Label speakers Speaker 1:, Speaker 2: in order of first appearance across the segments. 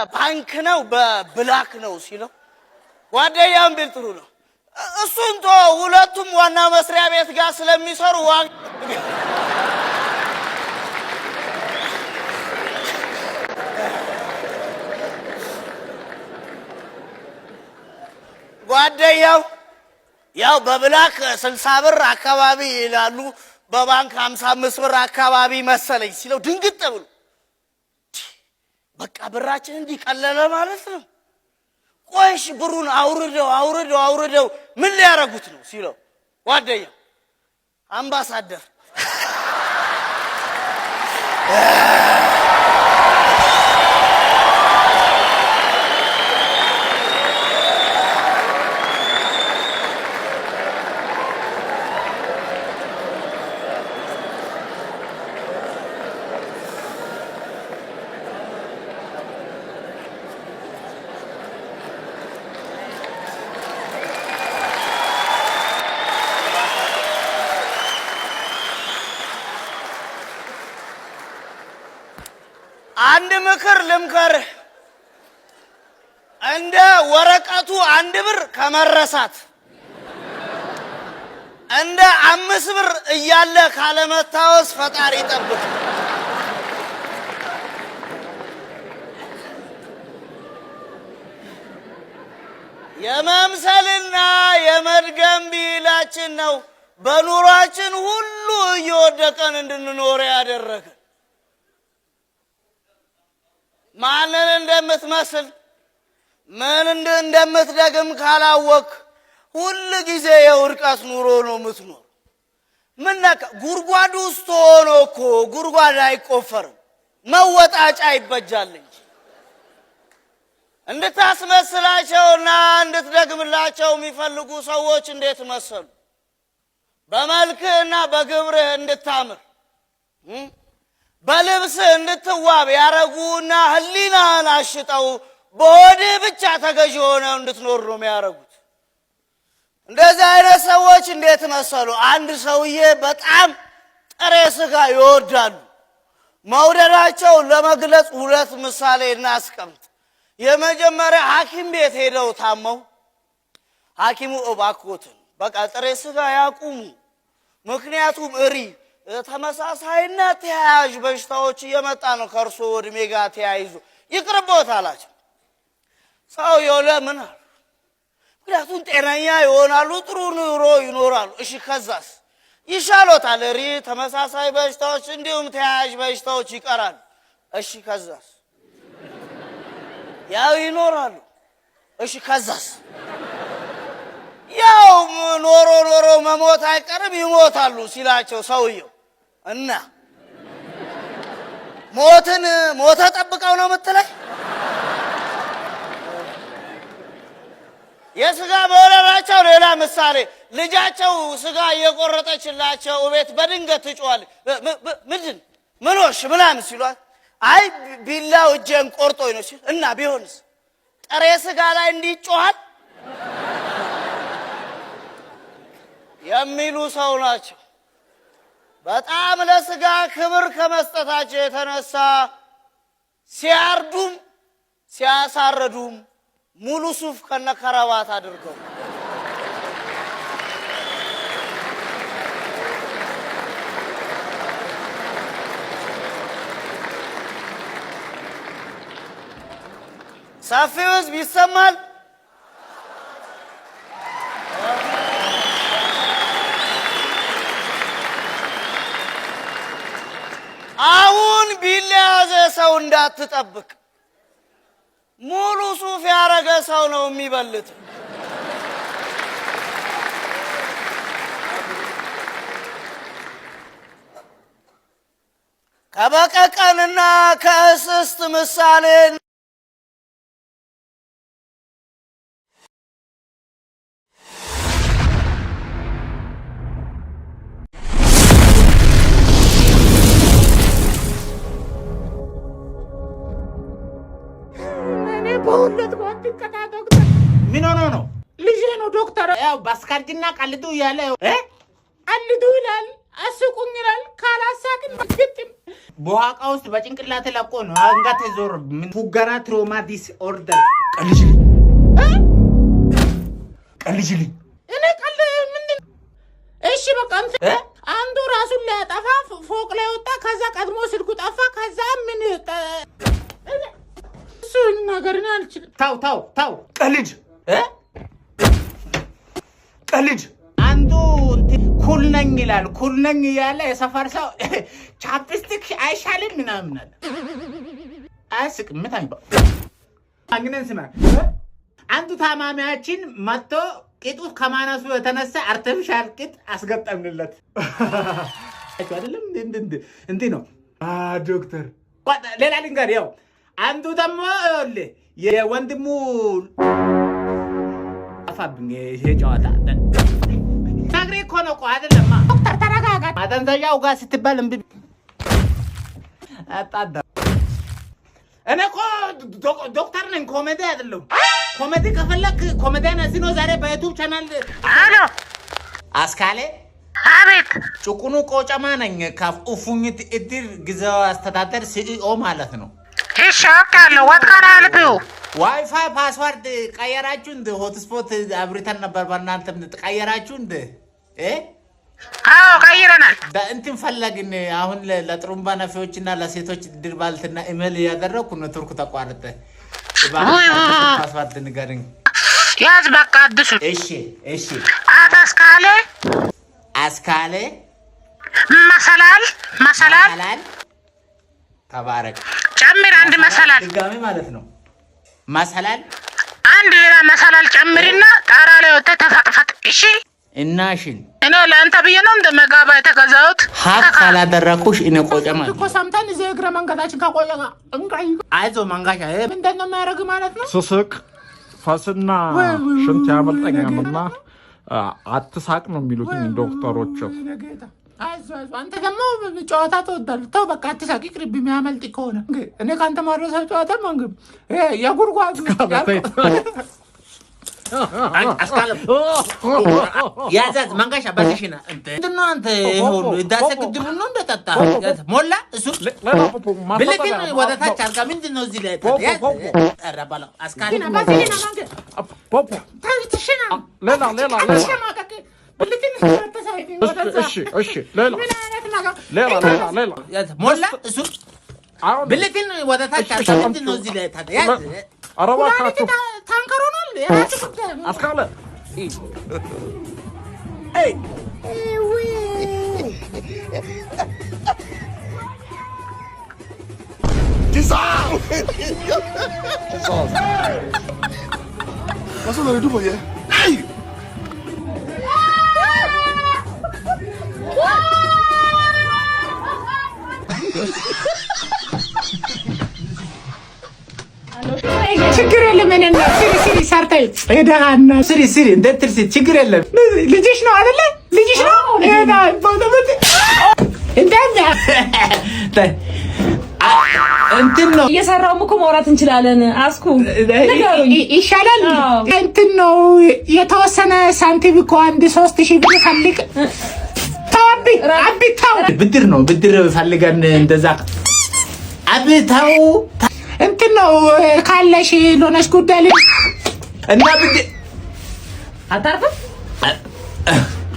Speaker 1: በባንክ ነው በብላክ ነው ሲለው ጓደኛም ቢል ጥሩ ነው እሱን ሁለቱም ዋና መስሪያ ቤት ጋር ስለሚሰሩ ጓደኛው ያው በብላክ 60 ብር አካባቢ ይላሉ በባንክ 55 ብር አካባቢ መሰለኝ ሲለው ድንግጥ ብሎ በቃ ብራችን እንዲቀለለ ማለት ነው ቆይሽ ብሩን አውርደው ምን ሊያረጉት ነው ሲለው ጓደኛው አምባሳደር አንድ ምክር ልምከር እንደ ወረቀቱ 1 ብር ከመረሳት እንደ 5 ብር እያለ ካለመታወስ ፈጣሪ ይጠብቅ የመምሰልና የመድገም ቢላችን ነው በኑሯችን ሁሉ እየወደቀን እንድንኖር ያደረገ ማንን እንደምትመስል ምን እንደምትደግም ካላወቅ ሁሉ ጊዜ የውድቀት ኑሮ ነው የምትኖር ምንነካ ጉርጓድ ውስጥ ሆኖ እኮ ጉርጓድ አይቆፈርም መወጣጫ ይበጃል እንጂ እንድታስመስላቸውና እንድትደግምላቸው የሚፈልጉ ሰዎች እንዴት መሰሉ በመልክና በግብርህ እንድታምር በልብስ እንድትዋብ ያረጉና ህሊናን አሽጠው በሆድህ ብቻ ተገዥ ሆነው እንድትኖር ነው የሚያረጉት እንደዚህ አይነት ሰዎች እንዴት መሰሉ አንድ ሰውዬ በጣም ጥሬ ስጋ ይወዳሉ መውደዳቸው ለመግለጽ 2 ምሳሌ እናስቀምጥ የመጀመሪያ ሐኪም ቤት ሄደው ታመው ሐኪሙ እባክዎትን በቃ ጥሬ ስጋ ያቁሙ ምክንያቱም ተመሳሳይና ተያያዥ በሽታዎች እየመጣ ነው ከርሶ እድሜ ጋር ተያይዞ ይቅርቦት አላቸው ሰውየው ለምን ምክንያቱም ጤነኛ ይሆናሉ ጥሩ ኑሮ ይኖራሉ እሺ ከዛስ ይሻሎታል ተመሳሳይ በሽታዎች እንዲሁም ተያያዥ በሽታዎች ይቀራሉ እሺ ከዛስ ያው ይኖራሉ እሺ ከዛስ ያው ኖሮ መሞት አይቀርም ይሞታሉ ሲላቸው ሰውየው እና ሞተ ጠብቀው ነው የምትለኝ የስጋ መወለዳቸው ሌላ ምሳሌ ልጃቸው ስጋ እየቆረጠችላቸው ቤት በድንገት ትጮዋል ምንሽ ምናምን ሲሏት አይ ቢላው እጄን ቆርጦኝ ነው ሲል እና ቢሆንስ ጥሬ ስጋ ላይ እንዲጮሃል የሚሉ ሰው ናቸው በጣም ለስጋ ክብር ከመስጠታቸው የተነሳ ሲያርዱም ሲያሳረዱም ሙሉ ሱፍ ከነከረባት አድርገው ሰፊው ህዝብ ይሰማል አሁን ቢለያዘ ሰው እንዳትጠብቅ ሙሉ ሱፍ ያረገ ሰው ነው የሚበልጥ ከበቀቀንና ከእስስት ምሳሌ
Speaker 2: ምን ሆኖ ነው?
Speaker 3: ልጄ ነው ዶክተር።
Speaker 2: ያው ባስካርጅና ቀልዱ ያለ
Speaker 3: ቀልዱ ይላል።
Speaker 2: አስቁኝ ይላል ካላሳቅን በግጥም በዋቃ ውስጥ በጭንቅላት ለቆ ነው አንጋት ዞር ምን ፉጋራ ትሮማ ዲስኦርደር ቀልጅልኝ እኔ ቀል ምንድን እሺ በቃ አንዱ ራሱን ሊያጠፋ ፎቅ ላይ ወጣ ከዛ ቀድሞ ስልኩ ጠፋ ከዛ ምን እሱ ነገርና አልችልም ታው ቀልጅ ቀልጅ አንዱ ኩልነኝ ይላል ኩልነኝ ያለ የሰፈር ሰው ቻፕስቲክ አይሻልም ምናምን አለ አስቅም ምታኝ አንግነን ስማ አንዱ ታማሚያችን መጥቶ ቂጡ ከማናሱ የተነሳ አርቲፊሻል ቂጥ አስገጠምንለት አይደለም እንዴ ነው ዶክተር ሌላ ልንገር ያው አንዱ ደግሞ የወንድሙ አፋብኝ ይሄ ጨዋታ ታግሬ ኮኖ አይደለም ዶክተር ተረጋጋ ማደንዘዣው ጋር ስትባል እንብ አጣዳ እኔ እኮ ዶክተር ነኝ ኮሜዲ አይደለም ኮሜዲ ከፈለክ ኮሜዲያን አሲኖ ዛሬ በዩቲዩብ ቻናል አሎ አስካለ አቤት ጭቁኑ ቆጨማ ነኝ ካፉፉኝት እድር ግዛው አስተዳደር ሲኢኦ ማለት ነው እሺ አውቃለሁ ወጥካራ አልኩ ዋይፋይ ፓስወርድ ቀየራችሁ እንደ ሆትስፖት አብሪተን ነበር በእናንተም ተቀየራችሁ እንደ አዎ ቀይረናል እንትን ፈለግን አሁን ለጥሩምባ ነፊዎችና ለሴቶች ድርባልትና ኢሜል ያደረኩ ነው ቱርክ ተቋረጠ ፓስወርድ ንገረኝ ያዝ በቃ አድሱ እሺ አስካለ መሰላል ተባረክ ጨምር አንድ መሰላል ድጋሚ ማለት ነው መሰላል አንድ ሌላ መሰላል ጨምርና ጣራ ላይ ወጣ ተፈጥፈጥ እሺ እናሽን እኔ ለአንተ ብዬ ነው እንደመጋባ የተገዛሁት ሀቅ ካላደረኩሽ እኔ ቆጨማ እኮ ሰምተን እዚህ እግረ መንገዳችን ከቆየጋ እንቃይ አይዞ መንጋሻ ምንድን ነው የሚያደርግ ማለት ነው ስስቅ ፋስና ሽንት ያመልጠኛልና አትሳቅ ነው የሚሉት ዶክተሮች አይዞ አንተ ደግሞ ጨዋታ ተወዳለህ ተው በቃ አትሳቅ ይቅርብ የሚያመልጥ ከሆነ እኔ ካንተ ማረሳው ጨዋታ መንገብ የጉርጓድ አስካለም ያዛዝ መንጋሻ ባሽሽና እንትና አንተ ሁሉ እዳሰቅድሙ ነው እንደጣጣ ሞላ እሱ ብለኪን ወደታች አርጋ ምንድነው እዚህ ላይ ተራባላ አስካለም ባሽሽና መንገ ፖፖ ታይትሽና ሌላ ብለኪን ተሳይቲ እሺ ሌላ ሞላ እሱ ብለኪን ወደታች አርጋ ምንድነው እዚህ ላይ ታዲያ አረባካቱ ታንከሮናል አስካለ አይ Dissolve! What's on the do for you? Hey! ችግር የለም እኔና ሲሪ ሰርታይ እዳና ሲሪ እንዴት ትርሲ ችግር የለም ልጅሽ ነው አይደለ ልጅሽ ነው እዳ ቦደበት እንደዛ እንትን ነው እየሰራው እኮ ማውራት እንችላለን አስኩ ይሻላል እንትን ነው የተወሰነ ሳንቲም እኮ አንድ 3000 ብር ፈልግ አብታው ብድር ነው ብድር ፈልገን እንደዛ አብታው እንትን ነው ካለሽ ሎነሽ ጉዳይ እና ብድር አታርፍ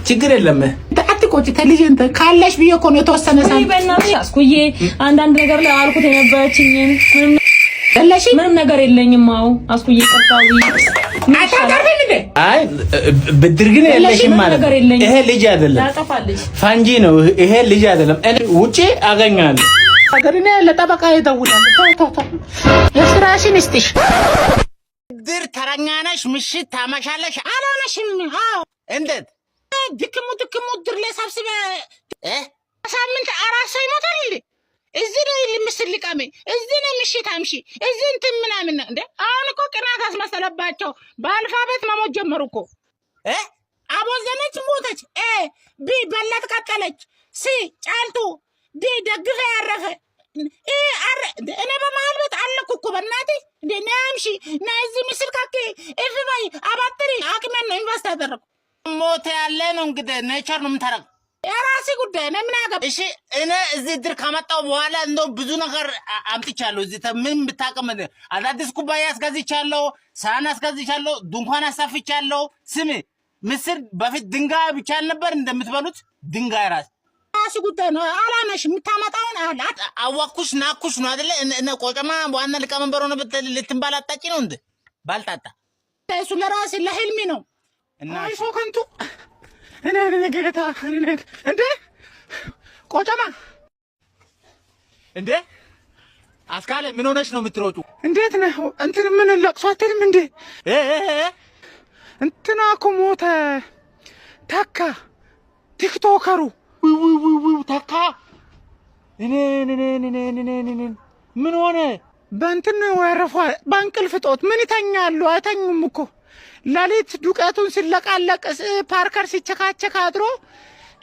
Speaker 2: ችግር የለም አትቆጪ ተልጅ እንት ካለሽ ቢዮ እኮ ነው የተወሰነ ሳንቲም በእናትሽ አስኩዬ አንዳንድ ነገር ላይ አልኩት የነበረችኝ ምንም ነገር የለኝም አው አስኩዬ ቀጣዊ አታቀርብኝ እንዴ አይ ብድር ግን የለሽም ማለት ይሄ ልጅ አይደለም ያጠፋልሽ ፋንጂ ነው ይሄ ልጅ አይደለም እኔ ውጪ አገኛለሁ አገርኔ ለጠበቃ ይደውላል ተው የስራሽን እስጥሽ ድር ተረኛነሽ ምሽት ታመሻለሽ አላነሽም አው እንዴት ድክሙ ድር ለሳብስበ ሳምንት አራስ ይሞታል እንዴ እዚህ ነው ልምስልቀመ እዚህ ነው ምሽት አምሺ እዚህ እንትን ምናምን እንዴ አሁን እኮ ቅናት አስመሰለባቸው በአልፋቤት መሞት ጀመሩ እኮ አቦዘነች ሞተች ቢ በላት ቀጠለች ሲ ጫልቱ ዲ ደግፈ ያረፈ እኔ በመሃል ቤት አለኩ እኮ በእናቴ እንዴ ናምሺ ናዚህ ምስል ካኬ ኤፍባይ አባትሪ አቅመን ነው ኢንቨስት ያደረኩ ሞት ያለ ነው እንግዲህ ኔቸር ነው ምታረግ የራሴ ጉዳይ ነው። ምን አገባ? እሺ እኔ እዚህ ድር ከመጣሁ በኋላ እንደው ብዙ ነገር አምጥቻለሁ። እዚህ ምን ብታቀም አዳዲስ ኩባያ አስገዝቻለሁ፣ ሳህን አስገዝቻለሁ፣ ድንኳን አሳፍቻለሁ። ስሚ ምስር በፊት ድንጋይ ብቻ አልነበር እንደምትበሉት ድንጋይ ራስ ጉዳይ ነው። አላነሽ የምታመጣውን አዋኩሽ ናኩሽ ነው አይደለ? እነ ቆጨማ ዋና ሊቀመንበር ሆነ ልትንባላጣጭ ነው እንዴ? ባልጣጣ እሱ ለራሴ ለህልሜ ነው። እና እሱ ከንቱ እኔ ነገታ እንዴ ቆጨማ እንዴ አስካለ ምን ሆነሽ ነው የምትሮጡ? እንዴት ነው እንትን ምን ለቅሶ አትልም እንዴ? እንትና እኮ ሞተ ተካ ቲክቶከሩ ተካ እኔ ምን ሆነ? በእንትን ነው ያረፈው በእንቅልፍ ጦት። ምን ይተኛሉ? አይተኙም እኮ ሌሊት ዱቄቱን ሲለቃለቅ ፓርከር ሲቸካቸክ አድሮ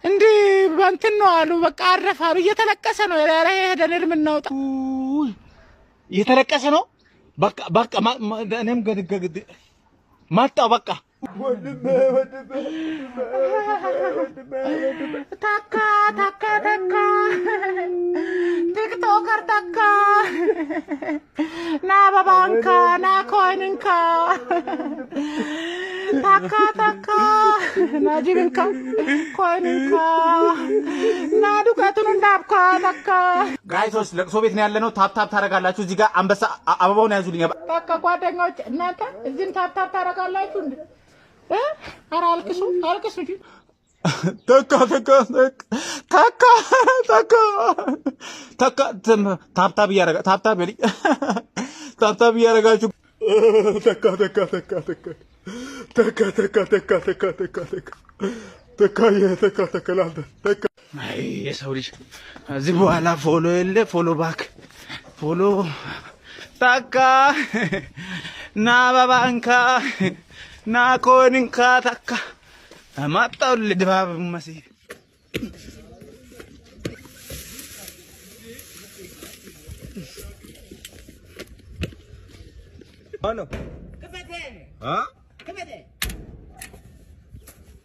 Speaker 2: እንዲህ በእንትን ነው አሉ። በቃ አረፋሉ። እየተለቀሰ ነው ሄደን የምናወጣ እየተለቀሰ ነው። በቃ እኔም መጣሁ በቃ ተካ ቲክቶከር ተካ ና በባንካ ና ኮይንካ ተካ ና ጅብንካ ኮይንካ ና ዱቄቱን እንዳብካ ተካ። ጋይሶች ለቅሶ ቤት ነው ያለነው። ታፕታፕ ታረጋላችሁ። እዚህ ጋር አንበሳ አበባውን ያዙልኝ። ተካ ጓደኞች እናንተ እዚህም ታፕታፕ ታረጋላችሁ እንዴ? ኧረ አልቅሱ እንጂ ተካ ታፕታፕ እያረጋችሁ የሰው ልጅ እዚህ በኋላ ፎሎ የለ ፎሎ ባክ ፎሎ ተካ ና በባንካ ና ኮይንካ ተካ መጣሁ ድባብ መሲል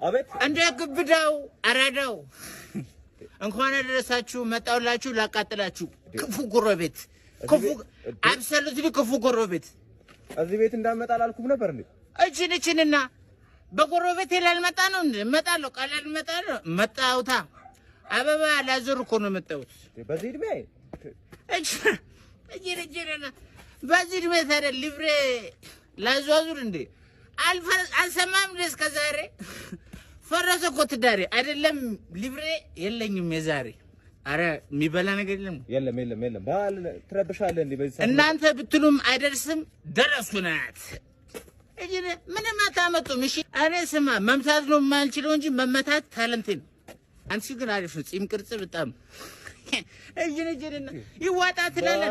Speaker 2: አቤት እንደ ግብዳው አራዳው እንኳን አደረሳችሁ። መጣሁላችሁ ላቃጥላችሁ። ክፉ ጎረቤት ክፉ አብሰሉትሊ ክፉ ጎረቤት።
Speaker 3: እዚህ ቤት እንዳመጣ አላልኩም ነበር እንዴ?
Speaker 2: እቺንና በጎረቤት ላልመጣ ነው እንዴ? እመጣለሁ ቃል እመጣለሁ። መጣሁታ አበባ ላዞር እኮ ነው የመጣሁት።
Speaker 3: በዚህ እድሜ
Speaker 2: እጅና በዚህ እድሜ ታዲያ ሊብሬ ላዟዙር እንዴ? አልሰማም ድረስ ከዛሬ ፈረሰ እኮ ትዳሬ አይደለም ሊብሬ የለኝም የዛሬ። አረ የሚበላ ነገር
Speaker 3: የለም ባል ትረብሻለህ እንዴ? በዚህ
Speaker 2: እናንተ ብትሉም አይደርስም። ደረሱ ናት እጅነ ምንም አታመጡም። እሺ እኔ ስማ መምታት ነው የማልችለው እንጂ መመታት ታለንቴ ነው። አንቺ ግን አሪፍ ነው። ጺም ቅርጽ በጣም እጅነ ይዋጣ ትላለህ።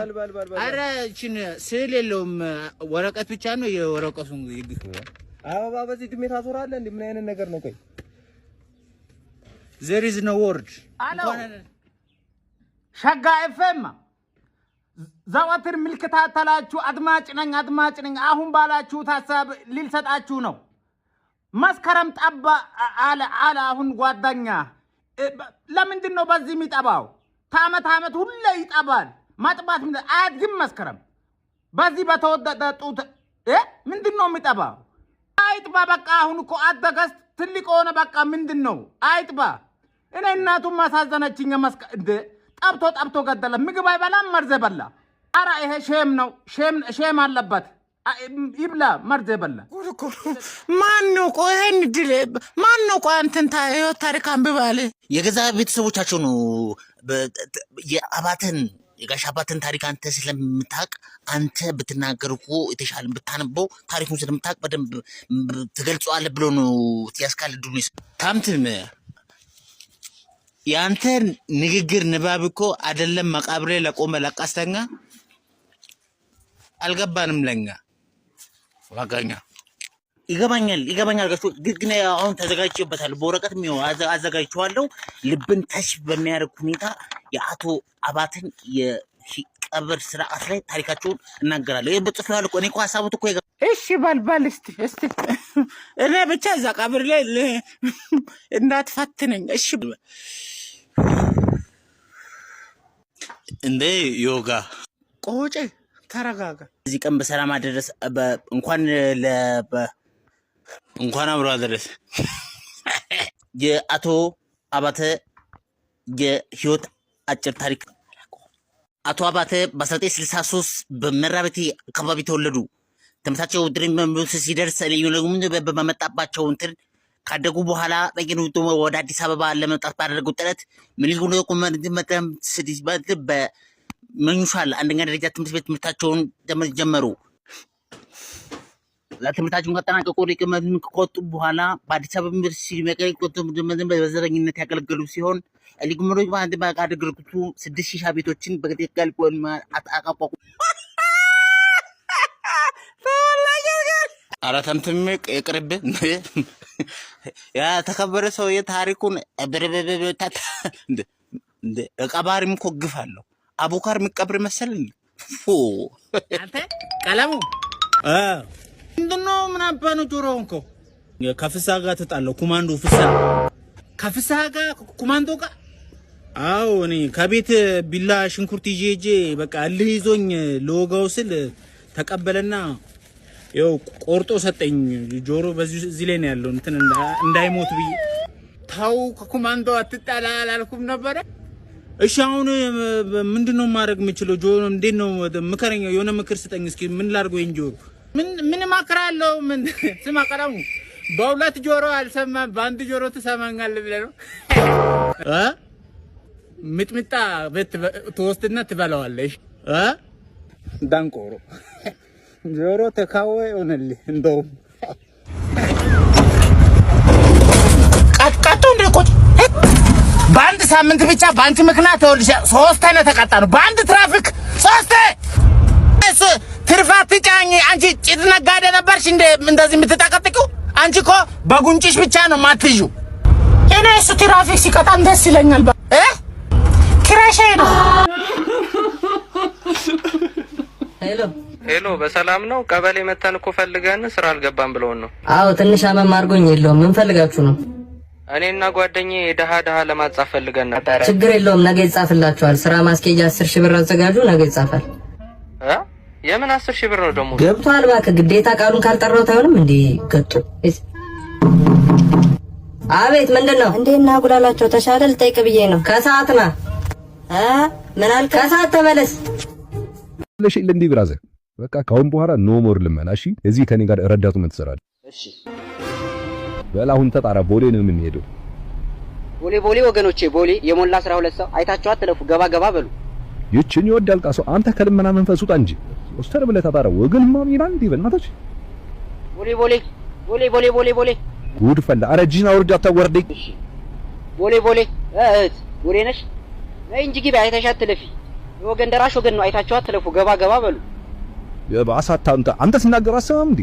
Speaker 2: አረ እቺን ስዕል የለውም ወረቀት ብቻ ነው። የወረቀቱን
Speaker 3: አበባ በዚህ እድሜ ታዞራለህ እንዴ? ምን አይነት ነገር ነው? ቆይ
Speaker 2: there is no word ሸጋ ኤፍኤም ዘወትር ምልክታተላችሁ አድማጭ ነኝ። አሁን ባላችሁት ሐሳብ ሊልሰጣችሁ ነው። መስከረም ጠባ አለ አሁን ጓደኛ ለምንድን ነው በዚህ የሚጠባው? ታመት ሁሌ ይጠባል። ማጥባት ምን አያድግም። መስከረም በዚህ በተወደደ ጡት ምንድን ነው የሚጠባው? አይጥባ በቃ። አሁን እኮ አደገስ ትልቅ ሆነ። በቃ ምንድን ነው አይጥባ። እኔ እናቱን ማሳዘነችኝ። እንደ ጠብቶ ገደለ። ምግብ አይበላም፣ መርዝ በላ። አራ ይሄ ሼም ነው። ሼም አለበት። ይብላ መርዝ በላ። ማን ነው ቆይ ይሄን ድል ማን ነው ቆይ አንተን ታሪክ አንብባለ የገዛ ቤተሰቦቻቸው ነው የአባተን የጋሽ አባተን ታሪክ አንተ ስለምታውቅ አንተ ብትናገር እኮ የተሻለ ብታነበው ታሪኩን ስለምታውቅ በደንብ ትገልጸዋለህ ብሎ ነው ያስካልዱኝ። ታምትም ያንተ ንግግር ንባብ እኮ አይደለም መቃብሬ ለቆመ ለቃስተኛ አልገባንም ለኛ ዋጋኛ ይገባኛል ግን አሁን ተዘጋጅቼበታለሁ። በወረቀት ነው አዘጋጅቼዋለሁ። ልብን ተሽ በሚያርክ ሁኔታ የአቶ አባተን የቀብር ስርዓት ላይ ታሪካቸውን እናገራለሁ። ይሄ በጽፎ ያልኩ እኔ እኮ ሐሳቡት እኮ እሺ በልበል እስቲ እኔ ብቻ እዛ ቀብር ላይ እንዳትፈትነኝ እሺ
Speaker 1: እንዴ ዮጋ
Speaker 2: ቆጬ ተረጋጋ
Speaker 1: እዚህ ቀን በሰላም አደረስ እንኳን አብሮ አደረስ የአቶ አባተ የህይወት አጭር ታሪክ አቶ አባተ በ1963 በመራቤቴ አካባቢ ተወለዱ። ትምህርታቸው ድሪም ሲደርስ በመጣባቸው እንትን ካደጉ በኋላ ወደ አዲስ አበባ ለመምጣት ባደረጉት ጥረት በመኙሻል አንደኛ ደረጃ ትምህርት ቤት ትምህርታቸውን ጀመሩ። ለትምህርታቸውን ካጠናቀቁ ከወጡ በኋላ በአዲስ አበባ ዩኒቨርሲቲ በዘረኝነት ያገለገሉ ሲሆን ሊግምሮች በአንድ አገልግሎቱ 6,000 ቤቶችን በገጠል አቋቁ አራተምትም ይቅርብ ያ ተከበረ ሰው የታሪኩን እንደ ቀባሪም እኮ ግፍ አለው። አቡካር የሚቀብር መሰለኝ
Speaker 2: አንተ ቀለሙ ምንድነው? ምን አባ ነው ጆሮውን እኮ ከፍሳ ጋር ተጣለው። ኮማንዶ ፍሳ ከፍሳ ጋር ኮማንዶ ጋር አዎ እኔ ከቤት ቢላ ሽንኩርት ይዤ በቃ እልህ ይዞኝ ለወጋው ስል ተቀበለና ይኸው ቆርጦ ሰጠኝ። ጆሮ በዚህ እዚህ ላይ ነው ያለው እንትን እንዳይሞት ብዬ ታው ከኮማንዶ አትጣላ አላልኩም ነበር? እሺ አሁን ምንድነው ማድረግ የምችለው? ጆሮ እንዴት ነው ምከረኝ፣ የሆነ ምክር ስጠኝ እስኪ። ምን ላድርገው? ይሄን ጆሮ ምን ማከራለው? ምን ስማ ቀለሙ በሁለት ጆሮ አልሰማም በአንድ ጆሮ ትሰማኛለህ ብለህ ነው ሚጥሚጣ ቤት ትወስድና ትበላዋለሽ ዳንቆሮ ጆሮ ተካወ ሆነልህ። እንደውም ቀጥቀጡ እንደቆጭ በአንድ ሳምንት ብቻ በአንቺ ምክንያት ተወልሽ 3 አይነት ተቀጣ ነው በአንድ ትራፊክ 3 ትርፋት ጫኝ። አንቺ ጭድ ነጋዴ ነበርሽ እንደዚህ የምትጠቀጥቂው? አንቺ እኮ በጉንጭሽ ብቻ ነው ማትዩ። እኔ እሱ ትራፊክ ሲቀጣም ደስ ይለኛል። ክራሽ ነው።
Speaker 4: ሄሎ በሰላም ነው? ቀበሌ መተን እኮ ፈልገን ስራ አልገባም ብለውን ነው።
Speaker 5: አዎ ትንሽ አመም አድርጎኝ የለውም። ምን ፈልጋችሁ ነው?
Speaker 4: እኔና ጓደኛዬ ደሃ ለማጻፍ ፈልገን ነበር።
Speaker 5: ችግር የለውም ነገ ይጻፍላችኋል። ስራ ማስኬጃ 10,000 ብር አዘጋጁ፣ ነገ ይጻፋል።
Speaker 4: የምን 10,000 ብር ነው ደግሞ?
Speaker 5: ገብቷል። እባክህ ግዴታ ቃሉን ካልጠራሁት አይሆንም እንዴ? ገጡ አቤት ምንድነው? እንዴና ጉዳላቸው ተሻለ ልጠይቅ ብዬ ነው። ከሰዓት ና ምን አልክ? ከሰዓት ተመለስ
Speaker 3: ለሽ እንዴ ብራዘር በቃ ካሁን በኋላ ኖ ሞር ልመና። እሺ እዚህ ከኔ ጋር ረዳቱ ምን ትሰራለህ?
Speaker 4: እሺ
Speaker 3: በላሁን ተጣራ ቦሌ ነው የምንሄደው።
Speaker 6: ቦሌ ወገኖቼ፣ ቦሌ የሞላ 12 ሰው አይታችሁ አትለፉ። ገባ በሉ።
Speaker 3: ይችን ይወዳል ቃሰው አንተ ከልመና መንፈስ ውጣ እንጂ ወስተር ብለህ ተጣራ ወገን ማም ይላል እንዴ በእናትህ። ቦሌ ጉድ ፈላ። አረ ጂና ወርድ አታወርደኝ።
Speaker 6: እሺ ቦሌ እህት ቦሌ ነሽ ነይ እንጂ ግቢ። አይታችሁ አትለፊ። ወገን ደራሽ ወገን ነው። አይታችሁ አትለፉ። ገባ በሉ።
Speaker 3: የባሳታ አንተ ስናገር አሰማም እንዴ?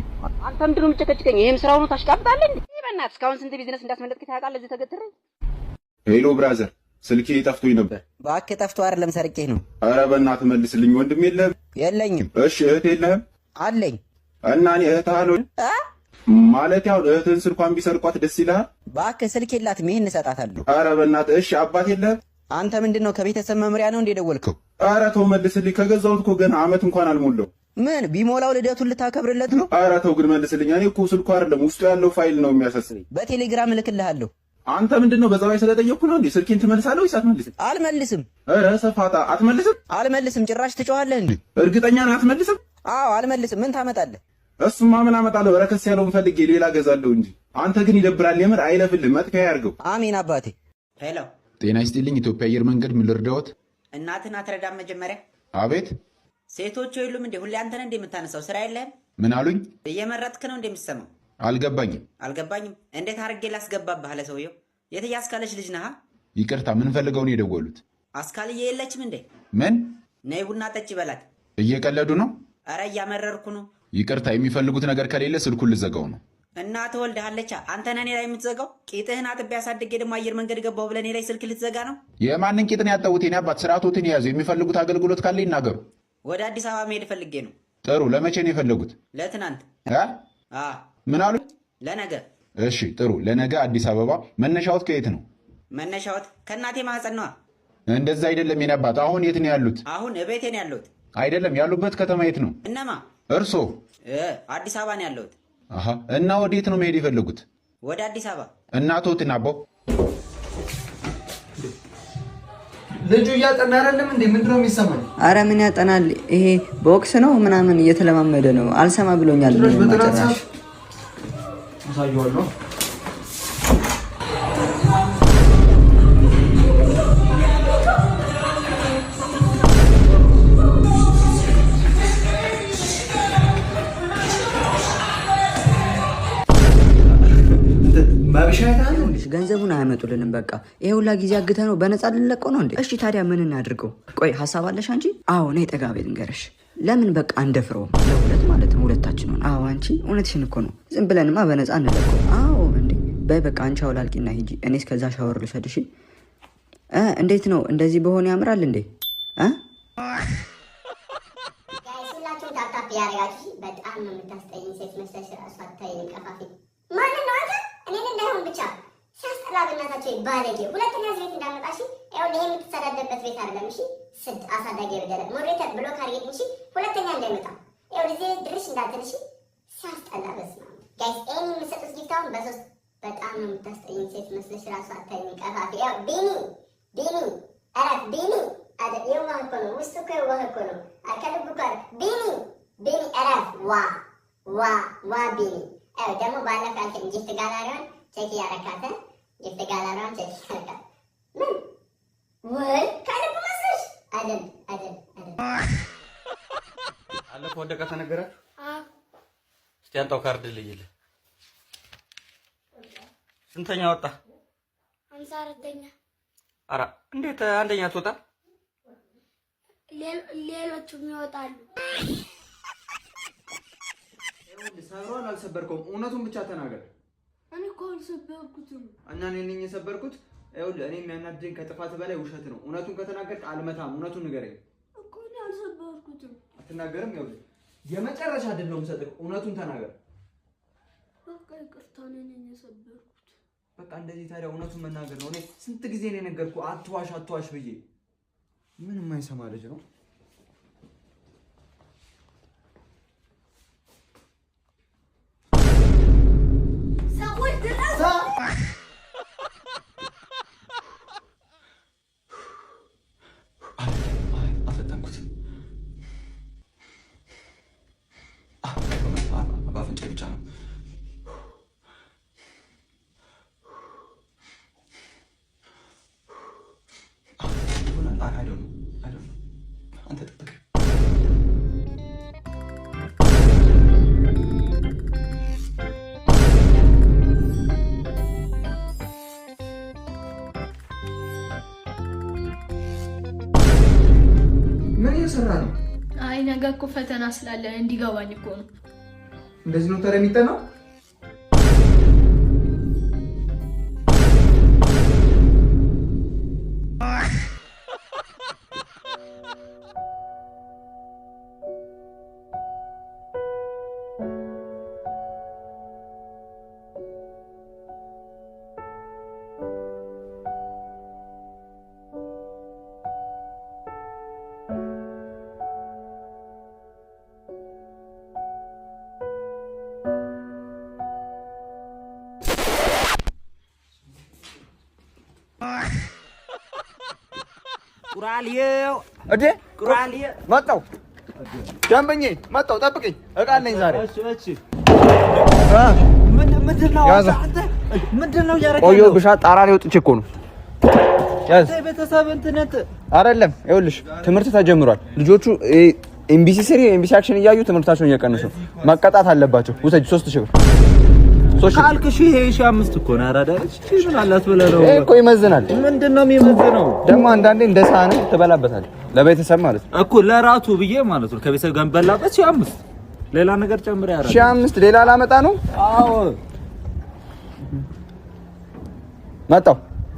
Speaker 6: አንተ ምንድነው የምትጨቀጭቀኝ? ይሄም ስራው ነው። ታሽቃብጣለህ እንዴ? በእናትህ እስካሁን ስንት ቢዝነስ እንዳስመለጥከኝ ታውቃለህ? እዚህ ተገትሬ።
Speaker 7: ሄሎ ብራዘር፣ ስልኬ ጠፍቶኝ ነበር።
Speaker 5: እባክህ ጠፍቶ አይደለም ሰርቄ ነው።
Speaker 7: አረ በእናትህ መልስልኝ። ወንድም የለህም?
Speaker 5: የለኝም።
Speaker 7: እሺ እህት የለህም?
Speaker 5: አለኝ።
Speaker 7: እና እኔ እህት አለው ማለት ያው እህትህን ስልኳን ቢሰርቋት ደስ ይልሃል?
Speaker 5: እባክህ ስልክ የላትም፣ ይሄን እሰጣታለሁ።
Speaker 7: አረ በእናትህ እሺ። አባት የለህም?
Speaker 5: አንተ ምንድነው ከቤተሰብ መምሪያ ነው እንደ ደወልከው?
Speaker 7: አረ ተው መልስልኝ። ከገዛሁት እኮ ገና አመት እንኳን አልሞላው።
Speaker 5: ምን ቢሞላው ልደቱን ልታከብርለት ነው?
Speaker 7: አረ ተው ግን መልስልኝ። እኔ እኮ ስልኩ አይደለም ውስጡ ያለው ፋይል ነው የሚያሳስበኝ።
Speaker 5: በቴሌግራም እልክልሃለሁ።
Speaker 7: አንተ ምንድነው በዛው ስለጠየቅኩ ነው እንዴ? ስልኬን ትመልሳለህ ወይስ አትመልስም?
Speaker 5: አልመልስም።
Speaker 7: አረ ሰፋታ አትመልስም?
Speaker 5: አልመልስም። ጭራሽ ትጮኻለህ እንዴ?
Speaker 7: እርግጠኛ ነህ አትመልስም?
Speaker 5: አዎ አልመልስም። ምን ታመጣለህ?
Speaker 7: እሱማ ምን አመጣለሁ? በረከስ ያለውን ፈልጌ ሌላ ገዛለሁ እንጂ። አንተ ግን ይደብራል። የምር አይለፍልህ። መጥፊያ ያርገው።
Speaker 5: አሜን አባቴ።
Speaker 8: ሄሎ
Speaker 9: ጤና ይስጥልኝ። ኢትዮጵያ አየር መንገድ ምን ልርዳዎት?
Speaker 8: እናትን አትረዳም? መጀመሪያ
Speaker 9: አቤት።
Speaker 8: ሴቶቹ የሉም እንዴ? ሁሌ አንተ ነህ እንዴ የምታነሳው? ስራ የለህም?
Speaker 9: ምን አሉኝ?
Speaker 8: እየመረጥክ ነው እንዴ የምትሰማው?
Speaker 9: አልገባኝም።
Speaker 8: እንዴት አድርጌ ላስገባብህ? አለ ሰውየው። የትዬ አስካለች ልጅ ነህ?
Speaker 9: ይቅርታ፣ ምን ፈልገው ነው የደወሉት?
Speaker 8: አስካልዬ የለችም እንዴ?
Speaker 9: ምን?
Speaker 8: ነይ ቡና ጠጪ በላት።
Speaker 9: እየቀለዱ ነው?
Speaker 8: አረ እያመረርኩ ነው።
Speaker 9: ይቅርታ፣ የሚፈልጉት ነገር ከሌለ ስልኩን ልዘጋው ነው።
Speaker 8: እናትህ ወልደሃለቻ። አንተ ነህ እኔ ላይ የምትዘጋው? ቂጥህን አጥቤ አሳድጌ ደግሞ አየር መንገድ ገባሁ ብለህ እኔ ላይ ስልክ ልትዘጋ ነው?
Speaker 9: የማንን ቂጥን ያጠቡት? የኔ አባት ስርዓቶትን የያዙ። የሚፈልጉት አገልግሎት ካለ ይናገሩ።
Speaker 8: ወደ አዲስ አበባ መሄድ ፈልጌ ነው።
Speaker 9: ጥሩ። ለመቼ ነው የፈለጉት?
Speaker 8: ለትናንት።
Speaker 9: ምን አሉ?
Speaker 8: ለነገ።
Speaker 9: እሺ ጥሩ። ለነገ አዲስ አበባ። መነሻዎት ከየት ነው?
Speaker 8: መነሻዎት ከእናቴ ማህፀን ነዋ።
Speaker 9: እንደዛ አይደለም የኔ አባት። አሁን የት ነው ያሉት?
Speaker 8: አሁን እቤቴ ነው ያለሁት።
Speaker 9: አይደለም፣ ያሉበት ከተማ የት ነው?
Speaker 8: እነማ?
Speaker 9: እርሶ?
Speaker 8: አዲስ አበባ ነው ያለሁት።
Speaker 9: እና ወዴት ነው መሄድ የፈለጉት?
Speaker 8: ወደ አዲስ አበባ።
Speaker 9: እናቶትን አባው
Speaker 10: ልጁ እያጠና አይደለም እንዴ? ምንድን ነው የሚሰማኝ?
Speaker 6: አረ ምን ያጠናል? ይሄ ቦክስ ነው ምናምን እየተለማመደ ነው። አልሰማ ብሎኛል።
Speaker 10: መጨረሻ አሳየዋለሁ።
Speaker 6: ገንዘቡን አያመጡልንም። በቃ ይሄ ሁላ ጊዜ አግተ ነው በነፃ ልንለቀው ነው እንዴ? እሺ ታዲያ ምን እናድርገው? ቆይ ሀሳብ አለሽ አንቺ? አዎ እኔ ጠጋ ቤት ንገረሽ። ለምን በቃ እንደፍረውም ለሁለት ማለት ነው፣ ሁለታችን ሆነ። አዎ አንቺ እውነትሽን እኮ ነው። ዝም ብለንማ በነፃ እንለቀው። አዎ እንዴ በይ በቃ አንቺ አውላልቂና ሂጂ፣ እኔ እስከዛ ሻወር ልውሰድሽ። እንዴት ነው እንደዚህ በሆነ ያምራል እንዴ?
Speaker 11: ሁላችሁም ታፕታፕ ያደረጋችሁ በጣም ነው የምታስጠይኝ ሴት መስለሽ ራሱ አታይኝ ቀፋፊ ማንን ነው አንተ? እኔን እንዳይሆን ብቻ ሲያስጠላ በእናታቸው ባለጌ። ሁለተኛ እዚህ ቤት እንዳመጣሽ ያው ይሄ የምትሰዳደበት ቤት አይደለም። እሺ ስድ አሳዳጊ በደለ ሞዴሬተር ብሎክ አድርጌት። እሺ ሁለተኛ እንዳይመጣ ያው እዚህ ድርሽ እንዳትልሽ። ሲያስጠላ በስማ ጋይስ። ኤኒ የምትሰጡት ጊፍታውን በሶስት በጣም ነው የምታስጠይኝ ሴት መስለሽ ራሱ አታይኝ ቀፋፊ። ያው ቢኒ አራት ቢኒ አደ የዋህ እኮ ነው ውስጡ እኮ የዋህ እኮ ነው ከልቡ ጋር ቢኒ አራት ዋ ቢኒ አው ደግሞ ባለፈ አንተ ጊፍት ጋላሪውን ቼክ ያረካተ ጊፍት ጋላሪውን ቼክ ያረካተ ምን ወይ ከልብ መስለሽ አይደል
Speaker 12: አለፈ ወደቀ ተነገረ። እስቲ አንተው ካርድ ልይል። ስንተኛ ወጣ?
Speaker 11: 54ኛ።
Speaker 12: አራ እንዴት አንደኛ ትወጣ?
Speaker 11: ሌሎቹም ይወጣሉ።
Speaker 10: ሰብሯን አልሰበርከውም። እውነቱን ብቻ ተናገር።
Speaker 11: እኔ እኮ አልሰበርኩትም።
Speaker 10: እና እኔ ነኝ የሰበርኩት። ይኸውልህ እኔ የሚያናድደኝ ከጥፋት በላይ ውሸት ነው። እውነቱን ከተናገርክ አልመታም። እውነቱን ንገረኝ።
Speaker 11: እኮ እኔ አልሰበርኩትም።
Speaker 10: አትናገርም? ይኸውልህ የመጨረሻ አይደል ነው የምሰጥህ። እውነቱን ተናገር።
Speaker 11: በቃ ይቅርታ፣ እኔ ነኝ የሰበርኩት።
Speaker 10: በቃ እንደዚህ ታዲያ እውነቱን መናገር ነው። እኔ ስንት ጊዜ ነው የነገርኩህ አትዋሽ ብዬ። ምን የማይሰማ ልጅ ነው።
Speaker 11: አይ ነገ እኮ ፈተና ስላለን እንዲገባኝ እኮ ነው።
Speaker 10: እንደዚህ ነው ታዲያ የሚጠናው?
Speaker 1: ቁራልየው እዴ ቁራልየ መጣው ደንበኛ መጣው ጠብቀኝ እቃ አለኝ ዛሬ እሺ ምንድነው አንተ ምንድነው ያረከው ቆዮ ብሻ ጣራ ላይ ወጥቼ እኮ ነው ያዝ ቤተሰብ እንትነት አይደለም ይኸውልሽ ትምህርት ተጀምሯል ልጆቹ ኤምቢሲ ስሪ ኤምቢሲ አክሽን እያዩ ትምህርታቸውን እየቀነሱ መቀጣት አለባቸው ውሰጂ 3000 ብር ካልክሽ ይሄ 5 እኮ ነው አራዳች ምን አላት ብለለው እኮ ይመዝናል ምንድነው የሚመዝነው ደግሞ አንዳንዴ እንደ ሳህን ትበላበታል ለቤተሰብ ማለት ነው እኮ ለራቱ ብዬ ማለት ነው ከቤተሰብ ጋር እንበላበት 5 ሌላ ነገር ጨምር ያራ 5 ሌላ ላመጣ ነው አዎ መጣው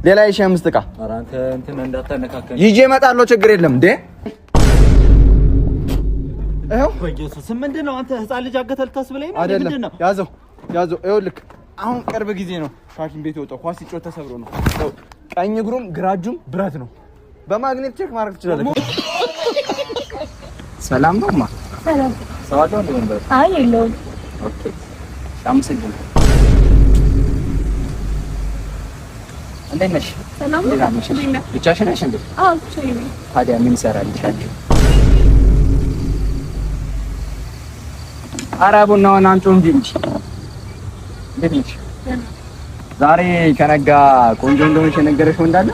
Speaker 1: ሌላ 5 እቃ አራንተ እንትን እንዳታነካከኝ ይዤ እመጣለሁ ችግር የለም እንዴ
Speaker 10: ይኸው
Speaker 12: በኢየሱስ ምንድነው? አንተ ህፃን ልጅ አገተ ልታስብለኝ ነው?
Speaker 10: አይደለም
Speaker 12: ምንድነው?
Speaker 10: ያዘው ይኸውልህ አሁን ቅርብ ጊዜ ነው ሐኪም ቤት የወጣው። ኳስ ሲጮህ ተሰብሮ ነው። ቀኝ እግሩም ግራ እጁም ብረት ነው። በማግኔት ቼክ ማድረግ ትችላለህ። ሰላም ነው ማ
Speaker 13: ሰላም
Speaker 10: ሰዋለው ነው ነበር።
Speaker 13: አይ የለውም።
Speaker 10: ኦኬ አመሰግናለሁ። እንዴት ነሽ?
Speaker 13: ሰላም ነው።
Speaker 10: ብቻሽን ነሽ እንዴ?
Speaker 13: አዎ ብቻዬን ነኝ።
Speaker 10: ታዲያ ምን ይሰራልሻል? ኧረ ቡናውን አንቺው እንጂ እንዴት ነሽ? ዛሬ ከነጋ ቆንጆ እንደሆነሽ የነገረሽ ወንድ አለ?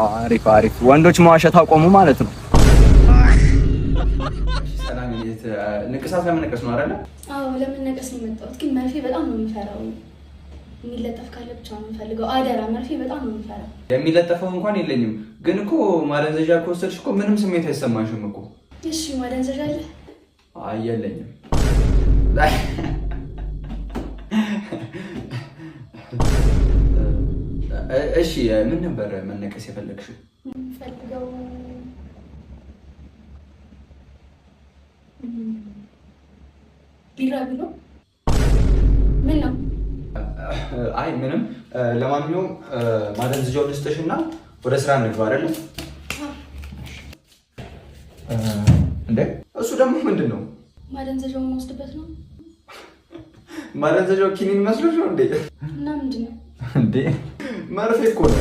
Speaker 10: አሪፍ አሪፍ። ወንዶች መዋሸት አቆሙ ማለት ነው። ሰላም ይት ንቅሳት ለመነቀስ ነው አይደል?
Speaker 13: አዎ ለመነቀስ ነው የመጣሁት፣ ግን መርፌ በጣም ነው የምፈራው። የሚለጠፍ ካለ ብቻ ነው የምፈልገው። አደራ መርፌ በጣም ነው የምፈራው።
Speaker 10: የሚለጠፈው እንኳን የለኝም፣ ግን እኮ ማደንዘዣ ከወሰድሽ እኮ ምንም ስሜት አይሰማሽም እኮ።
Speaker 13: እሺ ማደንዘዣ አለ?
Speaker 10: አይ የለኝም። እሺ ምን ነበር መነቀስ የፈለግሽው?
Speaker 13: ፈልገው ቢራቢሮ ምን ነው?
Speaker 10: አይ ምንም። ለማንኛውም ማደንዘዣው ልስጥሽና ወደ ስራ እንግባ አይደል? እንዴ እሱ ደግሞ ምንድን ነው?
Speaker 13: ማደንዘዣውን የምወስድበት ነው።
Speaker 10: ማደንዘዣው ኪኒን መስሎሽ ነው እንዴ?
Speaker 13: እና ምንድን ነው
Speaker 10: እንዴ? መርፌ እኮ ነው።